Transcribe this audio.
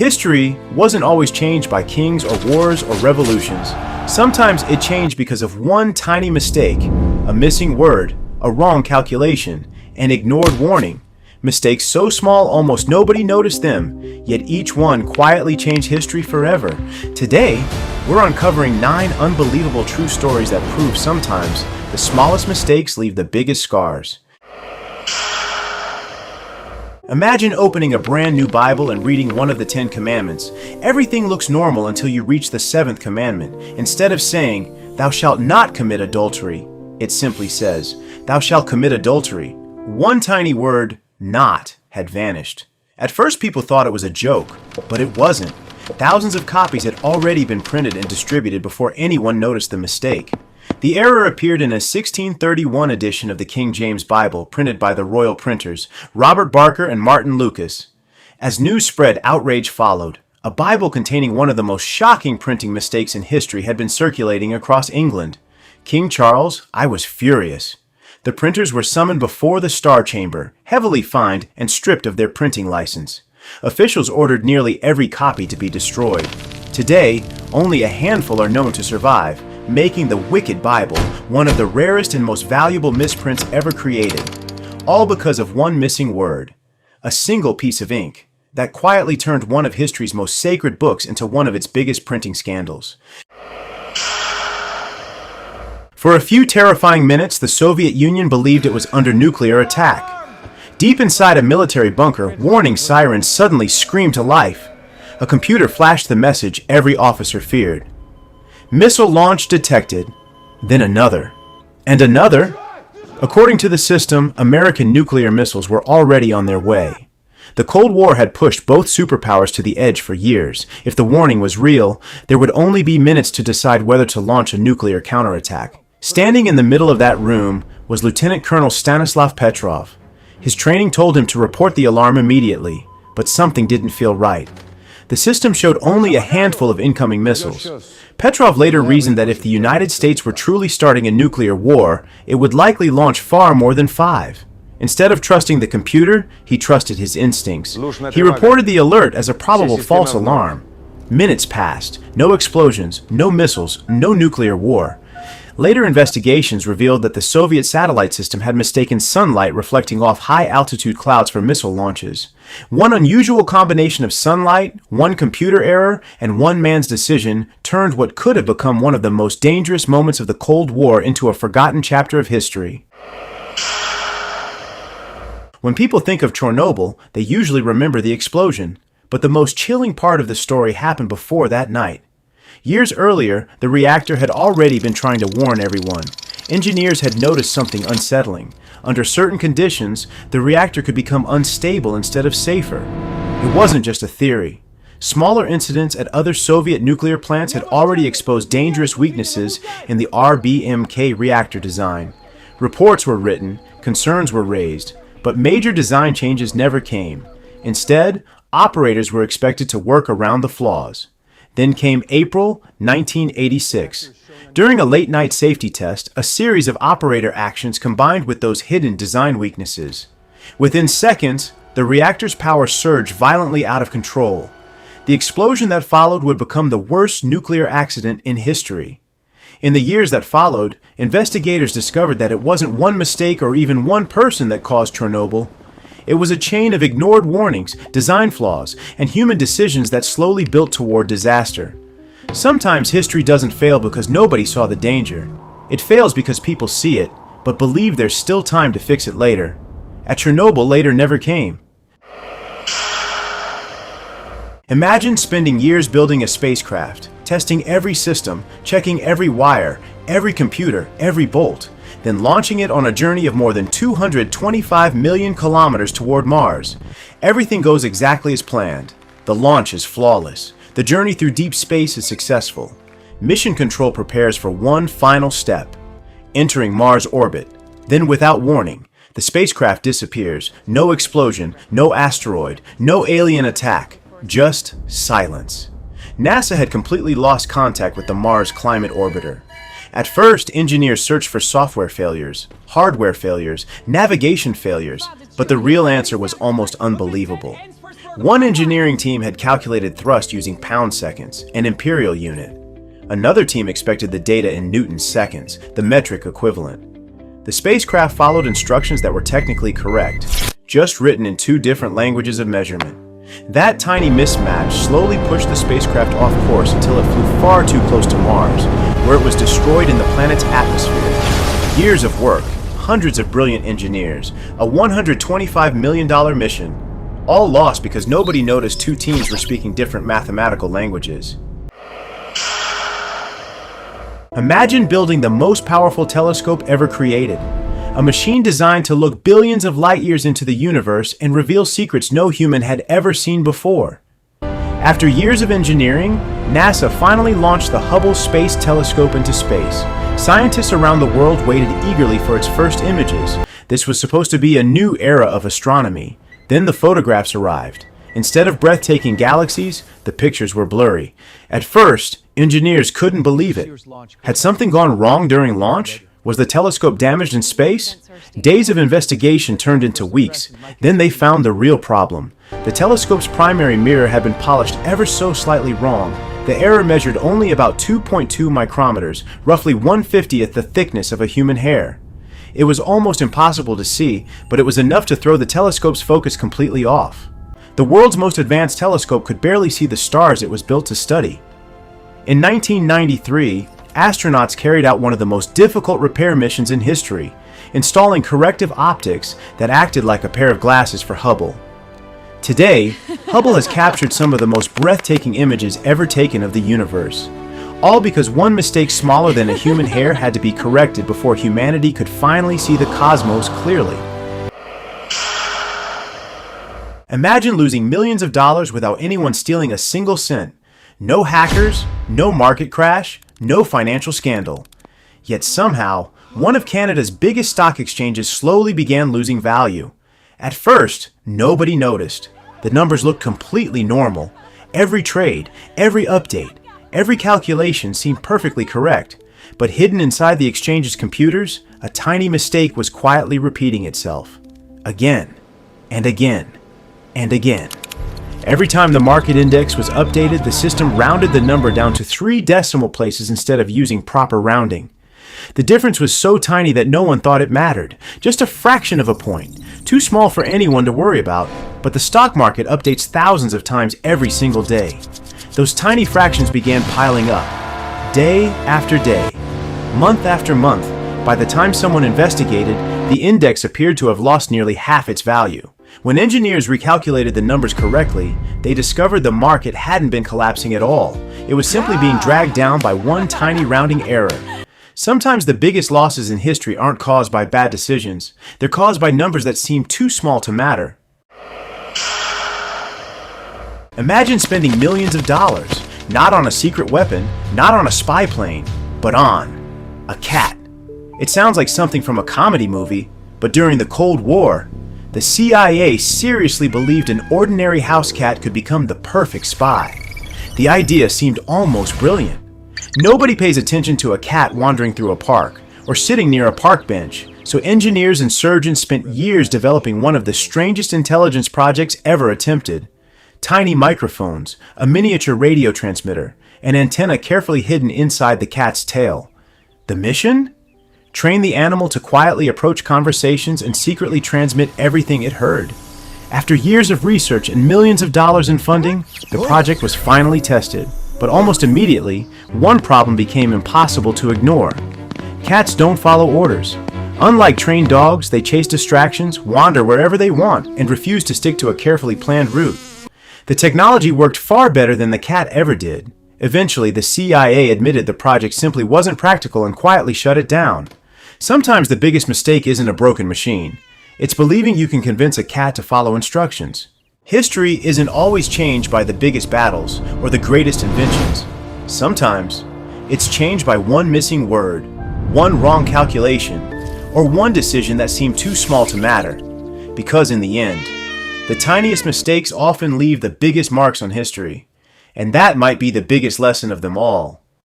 History wasn't always changed by kings or wars or revolutions. Sometimes it changed because of one tiny mistake, a missing word, a wrong calculation, an ignored warning. Mistakes so small almost nobody noticed them, yet each one quietly changed history forever. Today, we're uncovering 9 unbelievable true stories that prove sometimes the smallest mistakes leave the biggest scars. Imagine opening a brand new Bible and reading one of the 10 commandments. Everything looks normal until you reach the 7th commandment. Instead of saying, "Thou shalt not commit adultery," it simply says, "Thou shalt commit adultery." One tiny word, "not," had vanished. At first people thought it was a joke, but it wasn't. Thousands of copies had already been printed and distributed before anyone noticed the mistake. The error appeared in a 1631 edition of the King James Bible, printed by the royal printers, Robert Barker and Martin Lucas. As news spread, outrage followed. A Bible containing one of the most shocking printing mistakes in history had been circulating across England. King Charles, I was furious. The printers were summoned before the Star Chamber, heavily fined and stripped of their printing license. Officials ordered nearly every copy to be destroyed. Today, only a handful are known to survive, making the Wicked Bible one of the rarest and most valuable misprints ever created. All because of one missing word, a single piece of ink, that quietly turned one of history's most sacred books into one of its biggest printing scandals. For a few terrifying minutes, the Soviet Union believed it was under nuclear attack. Deep inside a military bunker, warning sirens suddenly screamed to life. A computer flashed the message every officer feared. Missile launch detected, then another, and another. According to the system, American nuclear missiles were already on their way. The Cold War had pushed both superpowers to the edge for years. If the warning was real, there would only be minutes to decide whether to launch a nuclear counterattack. Standing in the middle of that room was Lieutenant Colonel Stanislav Petrov. His training told him to report the alarm immediately, but something didn't feel right. The system showed only a handful of incoming missiles. Petrov later reasoned that if the United States were truly starting a nuclear war, it would likely launch far more than 5. Instead of trusting the computer, he trusted his instincts. He reported the alert as a probable false alarm. Minutes passed. No explosions, no missiles, no nuclear war. Later investigations revealed that the Soviet satellite system had mistaken sunlight reflecting off high-altitude clouds for missile launches. One unusual combination of sunlight, one computer error, and one man's decision turned what could have become one of the most dangerous moments of the Cold War into a forgotten chapter of history. When people think of Chernobyl, they usually remember the explosion. But the most chilling part of the story happened before that night. Years earlier, the reactor had already been trying to warn everyone. Engineers had noticed something unsettling. Under certain conditions, the reactor could become unstable instead of safer. It wasn't just a theory. Smaller incidents at other Soviet nuclear plants had already exposed dangerous weaknesses in the RBMK reactor design. Reports were written, concerns were raised, but major design changes never came. Instead, operators were expected to work around the flaws. Then came April 1986. During a late-night safety test, a series of operator actions combined with those hidden design weaknesses. Within seconds, the reactor's power surged violently out of control. The explosion that followed would become the worst nuclear accident in history. In the years that followed, investigators discovered that it wasn't one mistake or even one person that caused Chernobyl. It was a chain of ignored warnings, design flaws, and human decisions that slowly built toward disaster. Sometimes history doesn't fail because nobody saw the danger. It fails because people see it, but believe there's still time to fix it later. At Chernobyl, later never came. Imagine spending years building a spacecraft, testing every system, checking every wire, every computer, every bolt, then launching it on a journey of more than 225 million kilometers toward Mars. Everything goes exactly as planned. The launch is flawless. The journey through deep space is successful. Mission Control prepares for one final step, entering Mars orbit. Then, without warning, the spacecraft disappears. No explosion, no asteroid, no alien attack, just silence. NASA had completely lost contact with the Mars Climate Orbiter. At first, engineers searched for software failures, hardware failures, navigation failures, but the real answer was almost unbelievable. One engineering team had calculated thrust using pound seconds, an imperial unit. Another team expected the data in Newton seconds, the metric equivalent. The spacecraft followed instructions that were technically correct, just written in two different languages of measurement. That tiny mismatch slowly pushed the spacecraft off course until it flew far too close to Mars, where it was destroyed in the planet's atmosphere. Years of work, hundreds of brilliant engineers, a $125 million mission, all lost because nobody noticed two teams were speaking different mathematical languages. Imagine building the most powerful telescope ever created. A machine designed to look billions of light years into the universe and reveal secrets no human had ever seen before. After years of engineering, NASA finally launched the Hubble Space Telescope into space. Scientists around the world waited eagerly for its first images. This was supposed to be a new era of astronomy. Then the photographs arrived. Instead of breathtaking galaxies, the pictures were blurry. At first, engineers couldn't believe it. Had something gone wrong during launch? Was the telescope damaged in space? Days of investigation turned into weeks. Then they found the real problem. The telescope's primary mirror had been polished ever so slightly wrong. The error measured only about 2.2 micrometers, roughly 1/50th the thickness of a human hair. It was almost impossible to see, but it was enough to throw the telescope's focus completely off. The world's most advanced telescope could barely see the stars it was built to study. In 1993, astronauts carried out one of the most difficult repair missions in history, installing corrective optics that acted like a pair of glasses for Hubble. Today, Hubble has captured some of the most breathtaking images ever taken of the universe, all because one mistake smaller than a human hair had to be corrected before humanity could finally see the cosmos clearly. Imagine losing millions of dollars without anyone stealing a single cent. No hackers, no market crash, no financial scandal. Yet somehow, one of Canada's biggest stock exchanges slowly began losing value. At first, nobody noticed. The numbers looked completely normal. Every trade, every update, every calculation seemed perfectly correct. But hidden inside the exchange's computers, a tiny mistake was quietly repeating itself. Again, and again, and again. Every time the market index was updated, the system rounded the number down to 3 decimal places instead of using proper rounding. The difference was so tiny that no one thought it mattered, just a fraction of a point, too small for anyone to worry about, but the stock market updates thousands of times every single day. Those tiny fractions began piling up, day after day, month after month. By the time someone investigated, the index appeared to have lost nearly half its value. When engineers recalculated the numbers correctly, they discovered the market hadn't been collapsing at all. It was simply being dragged down by one tiny rounding error. Sometimes the biggest losses in history aren't caused by bad decisions. They're caused by numbers that seem too small to matter. Imagine spending millions of dollars, not on a secret weapon, not on a spy plane, but on a cat. It sounds like something from a comedy movie, but during the Cold War, the CIA seriously believed an ordinary house cat could become the perfect spy. The idea seemed almost brilliant. Nobody pays attention to a cat wandering through a park or sitting near a park bench, so engineers and surgeons spent years developing one of the strangest intelligence projects ever attempted. Tiny microphones, a miniature radio transmitter, an antenna carefully hidden inside the cat's tail. The mission? Train the animal to quietly approach conversations and secretly transmit everything it heard. After years of research and millions of dollars in funding, the project was finally tested. But almost immediately, one problem became impossible to ignore. Cats don't follow orders. Unlike trained dogs, they chase distractions, wander wherever they want, and refuse to stick to a carefully planned route. The technology worked far better than the cat ever did. Eventually, the CIA admitted the project simply wasn't practical and quietly shut it down. Sometimes the biggest mistake isn't a broken machine. It's believing you can convince a cat to follow instructions. History isn't always changed by the biggest battles or the greatest inventions. Sometimes, it's changed by one missing word, one wrong calculation, or one decision that seemed too small to matter. Because in the end, the tiniest mistakes often leave the biggest marks on history. And that might be the biggest lesson of them all.